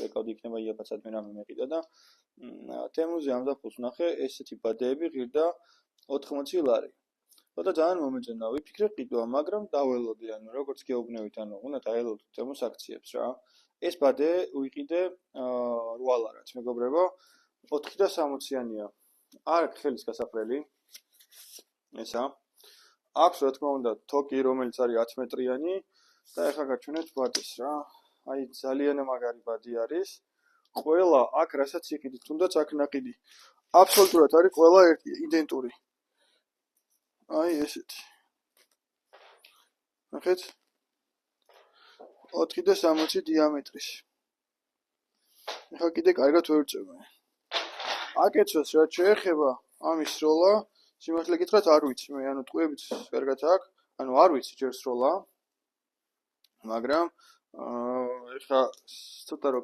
შეკავდი იქნება იაფაცად მე რამე მეყიდა და თემურზე ამ დაფულს ვნახე ესეთი ბადეები ღირდა 80 ლარი. და ძალიან მომეწონა ვიფიქრე ყიდვა, მაგრამ დაველოდი, ანუ როგორც გეუბნევით, ანუ უნდა დაელოდოთ თემურს აქციებს რა. ეს ბადე ვიყიდე 8 ლარად, მეგობრებო, 460-იანია. არ აქვს ხელის გასაფრელი. ესა. აქვს რა თქმა უნდა თოკი, რომელიც არის 10 მეტრიანი და ეხლა გაჩვენებთ ბადეს რა. აი ძალიან მაგარი ბადი არის. ყველა აქ რასაც იყიდით, თუნდაც აქ ნაყიდი. აბსოლუტურად არის ყველა იდენტური. აი ესეთი. ნახეთ? 460 დიამეტრის. ეხლა კიდე კარგად ვერ ვწევ. აკეთოს რა შეეხება ამის სროლა, სიმართლე გითხრათ არ ვიცი მე, ანუ ტყუებით კარგად აქვს, ანუ არ ვიცი ჯერ სროლა, მაგრამ ეხლა ცოტა რო